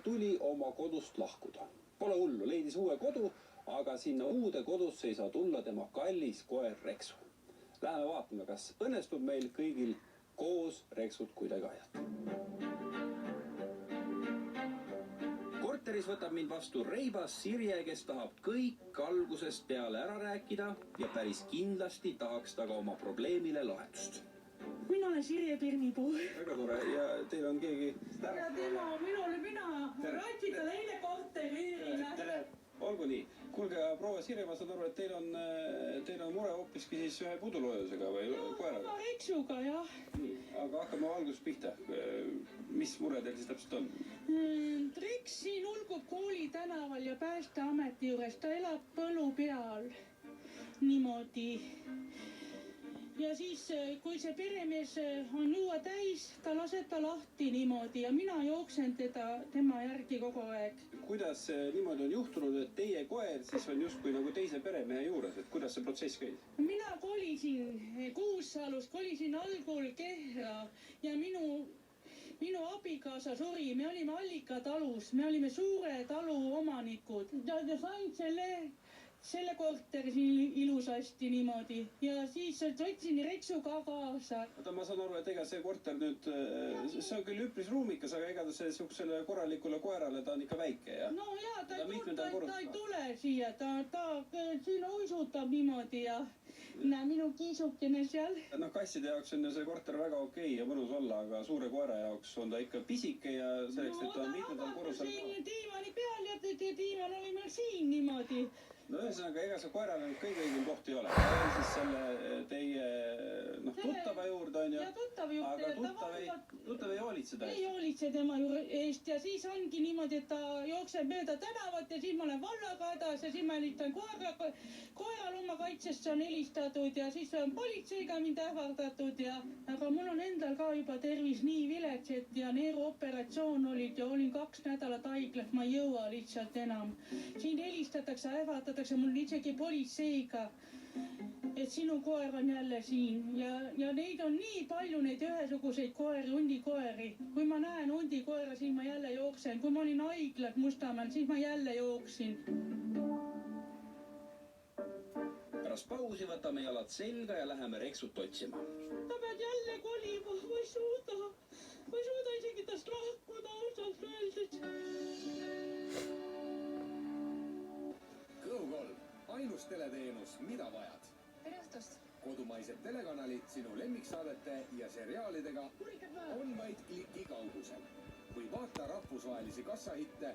Tuli oma kodust lahkuda. Pole hullu, leidis uue kodu, aga sinna uude kodusse ei saa tulla tema kallis koer Reksu. Läheme vaatame, kas õnnestub meil kõigil koos Reksut kuidagi aidata. Korteris võtab mind vastu reibas Sirje, kes tahab kõik algusest peale ära rääkida ja päris kindlasti tahaks ta ka oma probleemile lahendust. Mina olen Sirje Pirnipuu. Väga tore. Ja teil on keegi... Ja tema, mina. Ratita teile korteri üürime. Tere. Olgu nii. Kuulge, proua Sirje, ma saan aru, et teil on mure hoopiski siis ühe puduloojusega või koeraga? Oma Reksuga, jah. Aga hakkame algusest pihta. Mis mure teil siis täpselt on? Reks siin ulgub kooli tänaval ja Päästeameti juures. Ta elab põlu peal. Niimoodi. Ja siis, kui see peremees on juua täis, ta laseb ta lahti niimoodi ja mina jooksen tema järgi kogu aeg. Kuidas niimoodi on juhtunud, et teie koer siis on justkui nagu teise peremehe juures? Et kuidas see protsess käis? Mina kolisin Kuussalust, kolisin algul Kehra ja minu abikaasa suri. Me olime Allikatalus, me olime suure talu omanikud. Ja sain selle korteri siin ilusasti niimoodi ja siis võtsin Reksu ka kaasa. Ma saan aru, et ega see korter nüüd, see on küll üpris ruumikas, aga ega see suhksele korralikule koerale ta on ikka väike, jah? No jaa, ta ei tule siia, ta siin uisutab niimoodi ja minu kiisukene seal. Kasside jaoks on see korter väga okei ja mõnus olla, aga suure koera jaoks on ta ikka pisike ja selleks, et ta on mitmendal korrusel. Siin diivani peal ja diivan oli meil siin niimoodi. No ühesõnaga, ega see koerale nüüd kõige õigem koht ei ole. Ta on siis selle teie tuttava juurde, on ju? Ja tuttava juurde. Aga tuttav ei hoolitse ta eest? Ei hoolitse tema eest ja siis ongi niimoodi, et ta jookseb mööda tänavat ja siis ma olen vallaga hädas ja siis ma helistan koeral oma kaitsest on helistatud ja siis on politseiga mind ähvardatud ja aga mul on endal ka juba tervis nii vilets, et ja neeruoperatsioon olid ja olin 2 nädalat haiglas, ma ei jõua lihtsalt enam. Siin helistatakse, ähvardatakse mul isegi politseiga, et sinu koer on jälle siin ja neid on nii palju neid ühesuguseid koeri, hundikoeri. Kui ma näen hundikoera, siis ma jälle jooksen. Kui ma olin haiglas Mustamäel, siis ma jälle jooksin. Pärast pausi võtame jalad selga ja läheme Reksut otsima. Ta pead jälle kolima, ma ei suuda isegi tast lahkuda ausalt öeldes. Kõu3, ainus teleteenus, mida vajad? Tere õhtust! Kodumaised telekanalid sinu lemmiksaadete ja seriaalidega on vaid kliki kaugusel. Või vaata rahvusvahelisi kassahitte